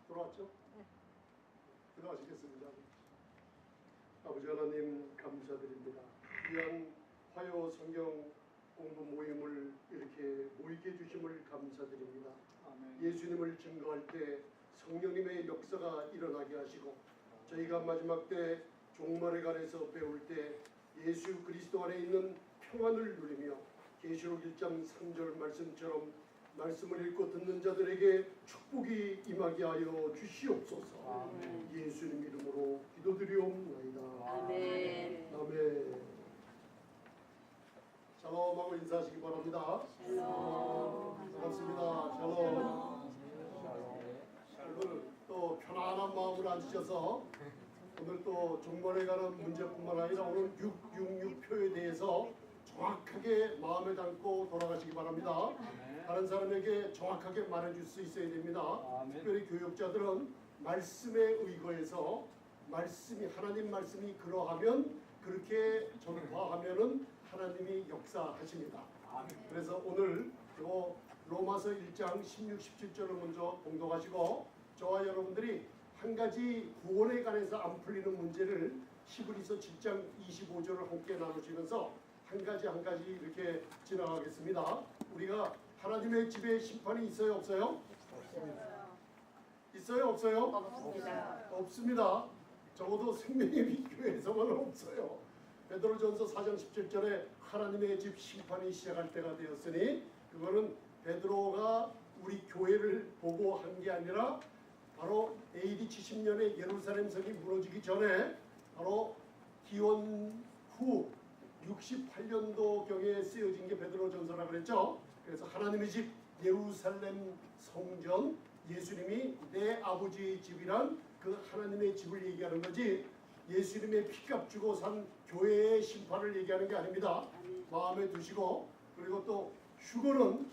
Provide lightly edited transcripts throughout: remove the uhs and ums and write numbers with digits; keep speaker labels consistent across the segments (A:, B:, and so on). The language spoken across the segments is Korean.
A: 돌아왔죠? 들어가시겠습니다. 아버지 하나님 감사드립니다. 귀한 화요 성경 공부 모임을 이렇게 모이게 해주심을 감사드립니다.
B: 아멘.
A: 예수님을 증거할 때 성령님의 역사가 일어나게 하시고 저희가 마지막 때 종말에 관해서 배울 때 예수 그리스도 안에 있는 평안을 누리며 계시록 1장 3절 말씀처럼 말씀을 읽고 듣는 자들에게 축복이 임하게 하여 주시옵소서.
B: 아멘.
A: 예수님 이름으로 기도드리옵나이다.
C: 아멘.
A: 아멘. 샬롬하고 인사하시기 바랍니다.
C: 샬롬.
A: 반갑습니다. 샬롬. 오늘 또 편안한 마음으로 앉으셔서 오늘 또 종말에 관한 문제뿐만 아니라 오늘 666표에 대해서 정확하게 마음에 담고 돌아가시기 바랍니다. 다른 사람에게 정확하게 말해줄 수 있어야 됩니다.
B: 아멘.
A: 특별히 교육자들은 말씀에 의거해서 말씀이 하나님 말씀이 그러하면 그렇게 전파하면은 하나님이 역사하십니다.
B: 아멘.
A: 그래서 오늘 요 로마서 1장 16, 17절을 먼저 봉독하시고 저와 여러분들이 한 가지 구원에 관해서 안 풀리는 문제를 히브리서 7장 25절을 함께 나누시면서 한 가지 이렇게 지나가겠습니다. 우리가 하나님의 집에 심판이 있어요, 없어요?
C: 없습니다.
A: 있어요, 없어요?
C: 없습니다.
A: 없습니다. 적어도 생명의 교회에서는 없어요. 베드로전서 4장 17절에 하나님의 집 심판이 시작할 때가 되었으니 그거는 베드로가 우리 교회를 보고 한 게 아니라 바로 AD 70년에 예루살렘 성이 무너지기 전에 바로 기원 후 68년도경에 쓰여진 게 베드로전서라 그랬죠. 그래서 하나님의 집 예루살렘 성전 예수님이 내 아버지의 집이란 그 하나님의 집을 얘기하는 거지 예수님의 피값 주고 산 교회의 심판을 얘기하는 게 아닙니다. 마음에 두시고 그리고 또 휴거는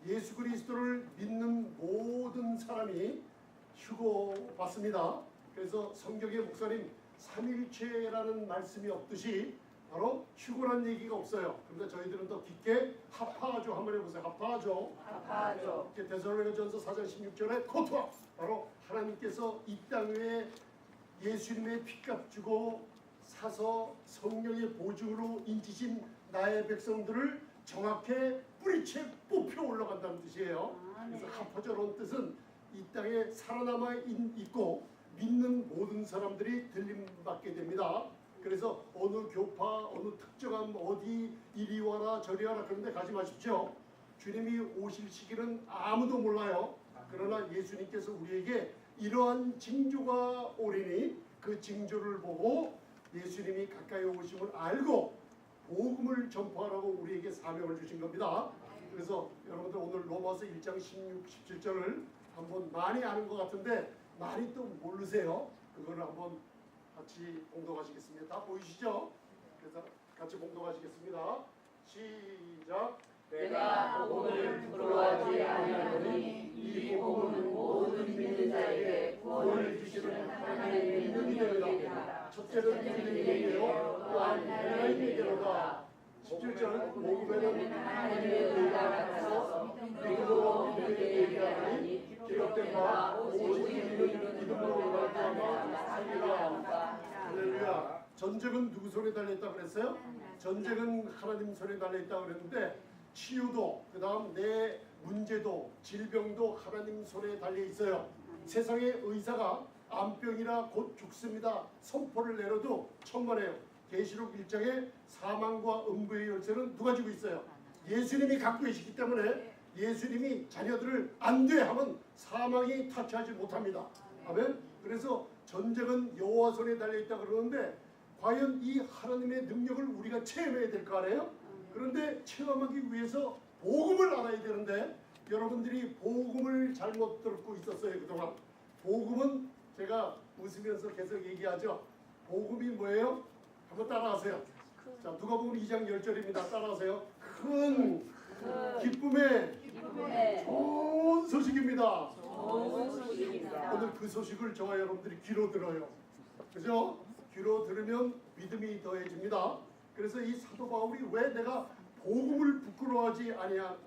A: 예수 그리스도를 믿는 모든 사람이 휴거 받습니다. 그래서 성경의 목사님 삼일체라는 말씀이 없듯이 바로 휴거란 얘기가 없어요. 그런데 저희들은 더 깊게 하파하죠. 한번 해보세요. 하파하죠.
C: 아파하죠.
A: 데살로니가전서 4장 16절에 코토아 바로 하나님께서 이 땅 위에 예수님의 피값 주고 사서 성령의 보증으로 인치신 나의 백성들을 정확히 뿌리채 뽑혀 올라간다는 뜻이에요. 그래서 하파절은 뜻은 이 땅에 살아남아 있고 믿는 모든 사람들이 들림받게 됩니다. 그래서 어느 교파, 어느 특정한 어디 이리 와라 저리 와라 그런 데 가지 마십시오. 주님이 오실 시기는 아무도 몰라요. 그러나 예수님께서 우리에게 이러한 징조가 오리니 그 징조를 보고 예수님이 가까이 오심을 알고 복음을 전파하라고 우리에게 사명을 주신 겁니다. 그래서 여러분들 오늘 로마서 1장 16, 17절을 한번 많이 아는 것 같은데 많이 또 모르세요. 그거를 한번 같이 봉독하시겠습니다. 다 보이시죠? 그래서 같이 봉독하시겠습니다. 시작.
C: 내가 복음을 부끄러워하지 아니하노니 이 복음은 모든 믿는 자에게 구원을 주시는 하나님의 능력이니라.
A: 첫째는 믿음에게요 또한 하나님에게로다. 17절은 복음에는
C: 하나님의 의가 같아서 믿음으로 믿음에 이르하니 기록된 바 오직 믿음으로 말미암아 살리라.
A: 할렐루야. 전쟁은 누구 손에 달려있다 그랬어요? 전쟁은 하나님 손에 달려있다 그랬는데 치유도 그 다음 내 문제도 질병도 하나님 손에 달려있어요. 세상의 의사가 암병이라 곧 죽습니다 선포를 내려도 천만에요. 계시록 1장에 사망과 음부의 열쇠는 누가 쥐고 있어요? 예수님이 갖고 계시기 때문에 예수님이 자녀들을 안 돼 하면 사망이 타치하지 못합니다. 아멘. 그래서 전쟁은 여호와 손에 달려있다 그러는데 과연 이 하나님의 능력을 우리가 체험해야 될 거 아니에요? 그런데 체험하기 위해서 복음을 알아야 되는데 여러분들이 복음을 잘못 듣고 있었어요. 그동안 복음은 제가 웃으면서 계속 얘기하죠. 복음이 뭐예요? 한번 따라하세요. 자, 누가복음 2장 10절입니다. 따라하세요. 큰 기쁨의 좋은 소식입니다.
C: 좋은 소식입니다.
A: 오늘 그 소식을 저와 여러분들이 귀로 들어요. 그죠? 귀로 들으면 믿음이 더해집니다. 그래서 이 사도 바울이 왜 내가 복음을 부끄러워하지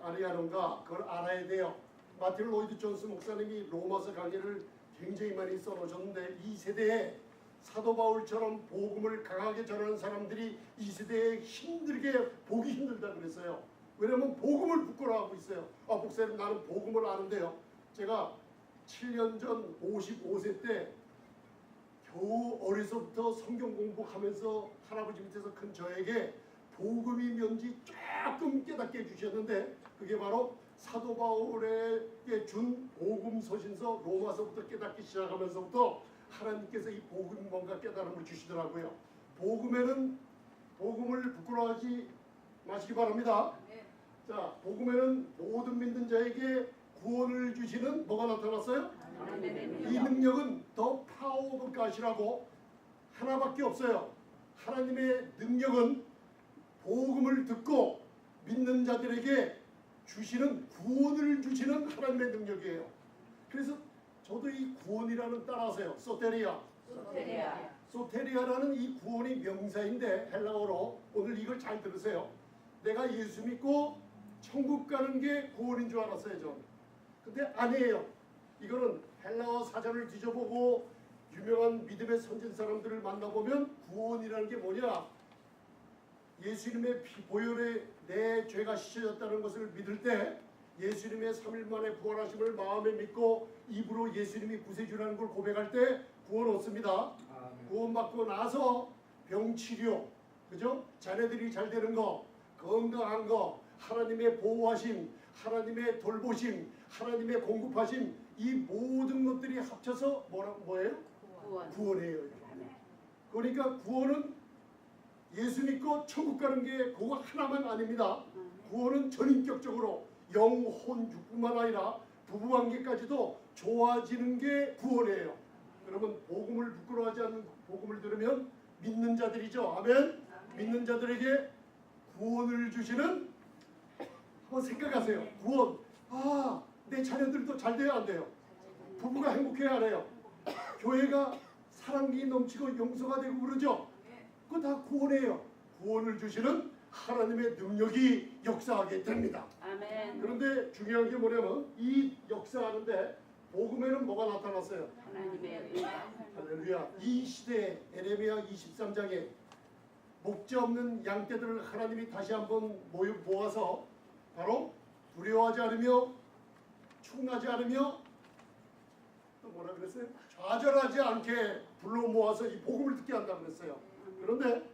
A: 아니하는가 그걸 알아야 돼요. 마틴 로이드 존스 목사님이 로마서 강의를 굉장히 많이 써놓으셨는데 이 세대에 사도 바울처럼 복음을 강하게 전하는 사람들이 이 세대에 힘들게 보기 힘들다 그랬어요. 왜냐하면 복음을 부끄러워하고 있어요. 목사님 나는 복음을 아는데요. 제가 7년 전 55세 때 겨우 어려서부터 성경 공부하면서 할아버지 밑에서 큰 저에게 복음이 뭔지 조금 깨닫게 해주셨는데 그게 바로 사도 바울에게 준 복음 서신서 로마서부터 깨닫기 시작하면서부터 하나님께서 이 복음 뭔가 깨달음을 주시더라고요. 복음에는 복음을 부끄러워하지 마시기 바랍니다. 자, 복음에는 모든 믿는 자에게 구원을 주시는 뭐가 나타났어요? 이 능력은 더 파워 오브 갓이라고 하나밖에 없어요. 하나님의 능력은 복음을 듣고 믿는 자들에게 주시는 구원을 주시는 하나님의 능력이에요. 그래서 저도 이 구원이라는 따라하세요. 소테리아. 소테리아라는 이 구원이 명사인데 헬라어로 오늘 이걸 잘 들으세요. 내가 예수 믿고 천국 가는 게 구원인 줄 알았어요. 저는. 근데 아니에요. 이거는 헬라어 사전을 뒤져보고 유명한 믿음의 선진 사람들을 만나보면 구원이라는 게 뭐냐? 예수님의 피 보혈에 내 죄가 씻어졌다는 것을 믿을 때 예수님의 3일 만에 부활하심을 마음에 믿고 입으로 예수님이 구세주라는 걸 고백할 때 구원 얻습니다. 구원받고 나서 병치료, 그죠? 자녀들이 잘 되는 거, 건강한 거, 하나님의 보호하심, 하나님의 돌보심, 하나님의 공급하심, 이 모든 것들이 합쳐서 뭐예요? 구원이에요. 그러니까 구원은 예수 믿고 천국 가는 게 그거 하나만 아닙니다. 구원은 전인격적으로 영혼 육뿐만 아니라 부부관계까지도 좋아지는 게 구원이에요. 여러분 복음을 부끄러워하지 않는 복음을 들으면 믿는 자들이죠. 아멘. 믿는 자들에게 구원을 주시는 한번 생각하세요. 구원. 내 자녀들도 잘 돼야 안 돼요. 부부가 행복해야 안 해요. 교회가 사랑이 넘치고 용서가 되고 그러죠. 그거 다 구원이에요. 구원을 주시는 하나님의 능력이 역사하게 됩니다.
C: 아멘.
A: 그런데 중요한 게 뭐냐면 이 역사하는데 복음에는 뭐가 나타났어요?
C: 하나님의 의.
A: 할렐루야. 이 시대에 에레미야 23장에 목재 없는 양떼들을 하나님이 다시 한번 모아서 바로 두려워하지 않으며 충하지 않으며 또 뭐라 그랬어요? 좌절하지 않게 불러 모아서 이 복음을 듣게 한다고 그랬어요. 그런데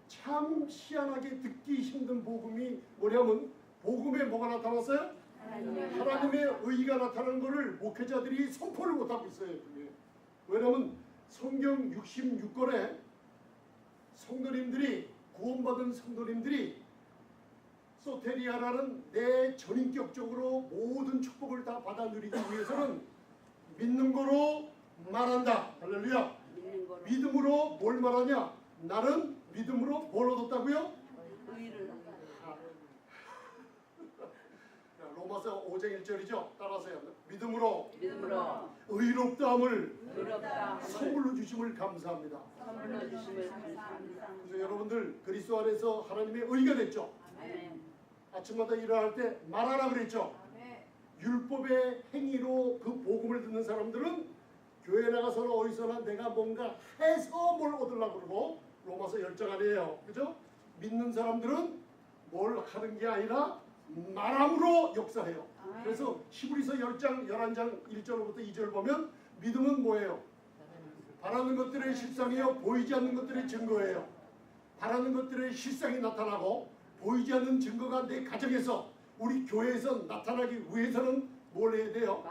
A: 참 희한하게 듣기 힘든 복음이 뭐냐면 복음에 뭐가 나타났어요? 하나님의 의가 나타나는 것을 목회자들이 선포를 못하고 있어요. 그게. 왜냐하면 성경 66권에 성도님들이 구원받은 성도님들이 소테리아라는 내 전인격적으로 모든 축복을 다 받아 누리기 위해서는 믿는 거로 말한다. 할렐루야. 믿음으로 뭘 말하냐? 나는 믿음으로 뭘 얻었다고요?
C: 의를.
A: 로마서 5장 1절이죠. 따라하세요. 믿음으로
C: 의롭다.
A: 선물로 주심을 감사합니다.
C: 선물로 주심을 감사합니다.
A: 그래서 여러분들 그리스도 안에서 하나님의 의가 됐죠.
C: 아멘.
A: 아침마다 일어날 때 말하라 그랬죠. 율법의 행위로 그 복음을 듣는 사람들은 교회 나가서나 어디서나 내가 뭔가 해서 뭘 얻으려고 그러고 로마서 10장 아니에요. 그죠? 믿는 사람들은 뭘 하는 게 아니라 말함으로 역사해요. 그래서 히브리서 10장 11장 1절부터 2절 보면 믿음은 뭐예요? 바라는 것들의 실상이요 보이지 않는 것들의 증거예요. 바라는 것들의 실상이 나타나고 보이지 않는 증거가 내 가정에서 우리 교회에서 나타나기 위해서는 뭘 해야 돼요?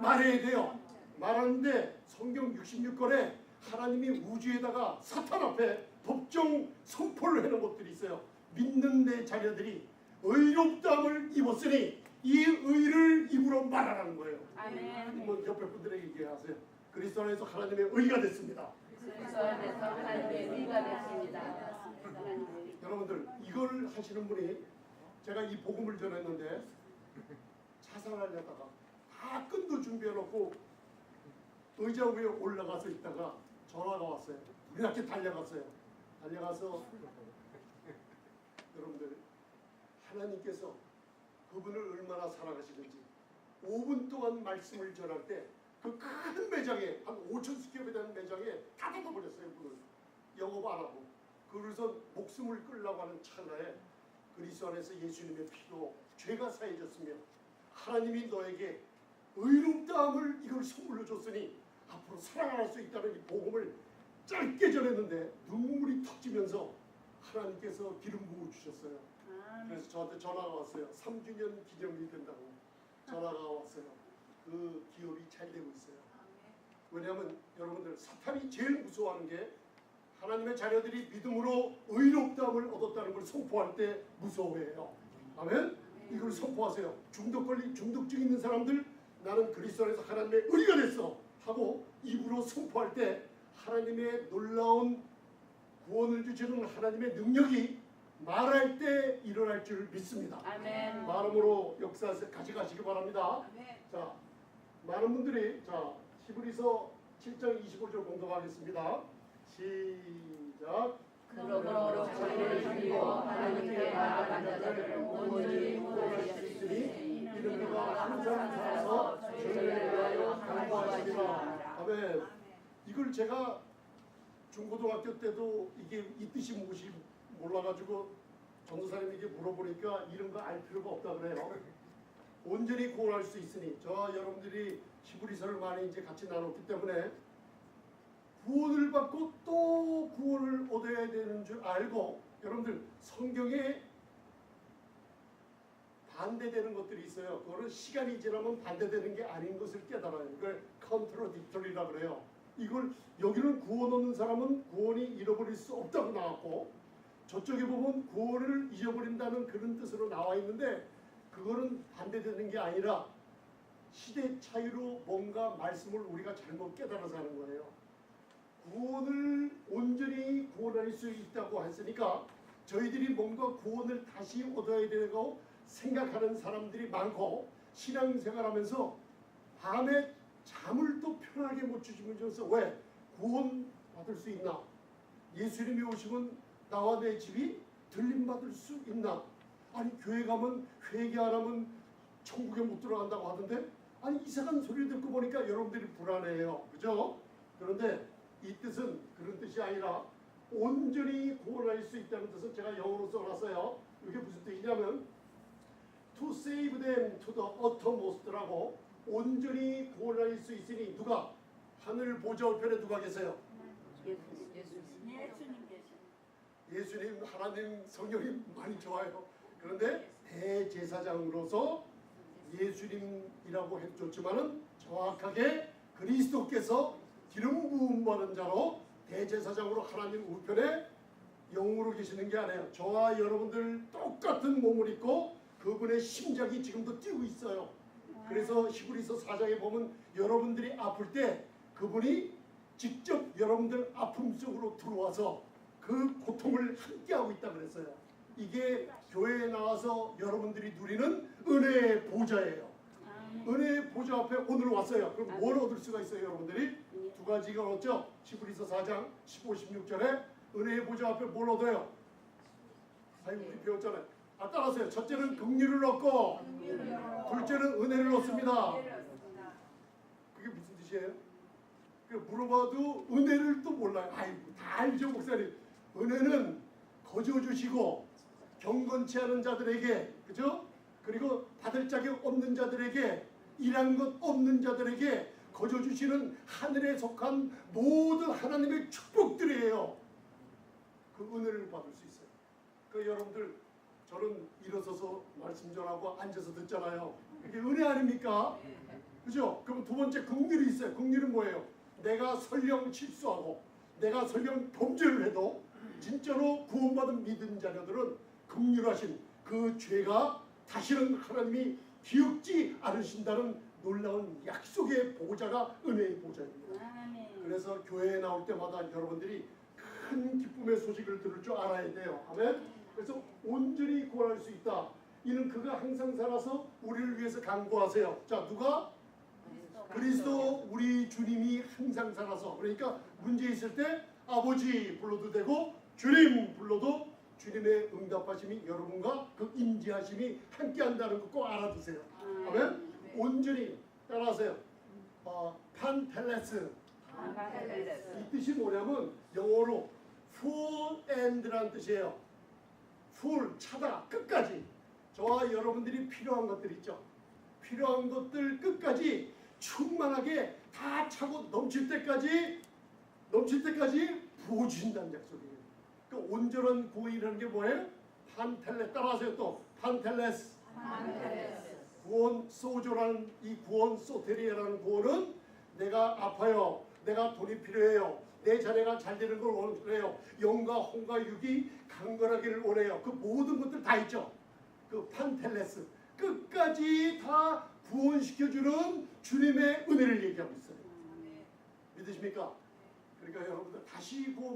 A: 말해야 돼요. 말하는데 성경 66권에 하나님이 우주에다가 사탄 앞에 법정 선포를 해놓은 것들이 있어요. 믿는 내 자녀들이 의롭다함을 입었으니 이 의를 입으로 말하라는 거예요.
C: 아멘.
A: 한번 옆에 분들에게 얘기하세요. 그리스도 안에서 하나님의 의가 됐습니다.
C: 그리스도 안에서 하나님의 의가 됐습니다.
A: 여러분들 이걸 하시는 분이 제가 이 복음을 전했는데 자살하려다가 다 끈도 준비해놓고 의자 위에 올라가서 있다가 전화가 왔어요. 이렇게 달려갔어요. 달려가서 여러분들 하나님께서 그분을 얼마나 사랑하시는지 5분 동안 말씀을 전할 때 그 큰 매장에 한 5,000스퀘어에 대한 매장에 다 닫아버렸어요. 문을 영업 안 하고. 그래서 목숨을 끌려고 하는 찰나에 그리스도 안에서 예수님의 피로 죄가 사해졌으며 하나님이 너에게 의롭다함을 이걸 선물로 줬으니 앞으로 살아갈 수 있다는 이 복음을 짧게 전했는데 눈물이 터지면서 하나님께서 기름 부어 주셨어요. 그래서 저한테 전화가 왔어요. 3주년 기념일이 된다고 전화가 왔어요. 그 기업이 잘 되고 있어요. 왜냐하면 여러분들 사탄이 제일 무서워하는 게 하나님의 자녀들이 믿음으로 의롭다함을 얻었다는 걸 선포할 때 무서워해요. 아멘? 이걸 선포하세요. 중독증 있는 사람들 나는 그리스도 안에서 하나님의 의가 됐어 하고 입으로 선포할 때 하나님의 놀라운 구원을 주시는 하나님의 능력이 말할 때 일어날 줄 믿습니다.
C: 아멘.
A: 마음으로 역사에서 가져가시기 바랍니다. 자, 많은 분들이 자 히브리서 7장 25절 공독하겠습니다. 시작.
C: 그러므로 저희를 죽이고 하나님께 나아간 자들을 온전히 구원하실 수 있으니 이는 그가 항상 살아서 저희를 위하여 간구하시리라.
A: 아멘. 이걸 제가 중고등학교 때도 이게 이 뜻이 무엇이 몰라가지고 전도사님에게 물어보니까 이런 거 알 필요가 없다 그래요. 온전히 구원할 수 있으니 저와 여러분들이 히브리서를 많이 이제 같이 나눴기 때문에 구원을 받고 또 구원을 얻어야 되는 줄 알고 여러분들 성경에 반대되는 것들이 있어요. 그거는 시간이 지나면 반대되는 게 아닌 것을 깨달아요. 이걸 컨트로딕터리라 그래요. 이걸 여기는 구원 얻는 사람은 구원이 잃어버릴 수 없다고 나왔고 저쪽에 보면 구원을 잊어버린다는 그런 뜻으로 나와 있는데 그거는 반대되는 게 아니라 시대 차이로 뭔가 말씀을 우리가 잘못 깨달아서 하는 거예요. 구원을 온전히 구원할 수 있다고 했으니까 저희들이 뭔가 구원을 다시 얻어야 되고 생각하는 사람들이 많고 신앙생활하면서 밤에 잠을 또 편하게 못 주무셔서 왜? 구원 받을 수 있나? 예수님이 오시면 나와 내 집이 들림받을 수 있나? 아니 교회 가면 회개 안 하면 천국에 못 들어간다고 하던데 아니 이상한 소리 듣고 보니까 여러분들이 불안해요. 그죠? 그런데 이 뜻은 그런 뜻이 아니라 온전히 구원할 수 있다는 뜻은 제가 영어로 써놨어요. 이게 무슨 뜻이냐면 to save them to the uttermost라고 온전히 구원할 수 있으니 누가? 하늘 보좌 우편에 누가 계세요? 예수님 하나님 성령이 많이 좋아요. 그런데 대제사장으로서 예수님이라고 해도 좋지만은 정확하게 그리스도께서 기름 부음 받은 자로 대제사장으로 하나님 우편에 영으로 계시는 게 아니에요. 저와 여러분들 똑같은 몸을 입고 그분의 심장이 지금도 뛰고 있어요. 그래서 히브리서 4장에 보면 여러분들이 아플 때 그분이 직접 여러분들 아픔 속으로 들어와서 그 고통을 함께하고 있다 그랬어요. 이게 교회에 나와서 여러분들이 누리는 은혜의 보좌예요. 은혜의 보좌 앞에 오늘 왔어요. 그럼 뭘 얻을 수가 있어요 여러분들이? 두 가지가 얻죠. 히브리서 4장 15, 16절에 은혜의 보좌 앞에 뭘 얻어요? 아니 우리 배웠잖아요. 따라하세요. 첫째는 긍휼을 얻고 둘째는 은혜를 얻습니다. 그게 무슨 뜻이에요? 물어봐도 은혜를 또 몰라요. 아이고 다 알죠 목사님. 은혜는 거저주시고 경건치 않은 자들에게 그죠? 그리고 받을 자격 없는 자들에게 일한 것 없는 자들에게 거저주시는 하늘에 속한 모든 하나님의 축복들이에요. 그 은혜를 받을 수 있어요. 그 여러분들 저는 일어서서 말씀 전하고 앉아서 듣잖아요. 그게 은혜 아닙니까? 그죠? 그럼 두 번째 긍휼이 있어요. 긍휼은 뭐예요? 내가 설령 실수하고 내가 설령 범죄를 해도 진짜로 구원받은 믿은 자녀들은 긍휼하신 그 죄가 다시는 하나님이 기억지 않으신다는 놀라운 약속의 보좌가 은혜의 보좌입니다. 그래서 교회에 나올 때마다 여러분들이 큰 기쁨의 소식을 들을 줄 알아야 돼요. 아멘. 그래서 온전히 구원할 수 있다. 이는 그가 항상 살아서 우리를 위해서 간구하세요. 자, 누가? 그리스도 우리 주님이 항상 살아서. 그러니까 문제 있을 때 아버지 불러도 되고 주님 불러도 주님의 응답하심이 여러분과 그 임재하심이 함께한다는 거 꼭 알아두세요. 아멘. 온전히 따라하세요. 판텔레스. 이 뜻이 뭐냐면 영어로 full end라는 뜻이에요. full 차다 끝까지. 저와 여러분들이 필요한 것들 있죠. 필요한 것들 끝까지 충만하게 다 차고 넘칠 때까지 부어주신다는 약속이에요. 그 온전한 구원이라는 게 뭐예요? 판텔레. 따라하세요. 또 판텔레스. 구원 소조라는 이 구원 소테리아라는 구원은 내가 아파요. 내가 돈이 필요해요. 내 자녀가 잘 되는 걸 원해요. 영과 홍과 육이 강건하기를 원해요. 그 모든 것들 다 있죠. 그 판텔레스. 끝까지 다 구원시켜주는 주님의 은혜를 얘기하고 있어요. 믿으십니까? 그러니까 여러분들 다시 구원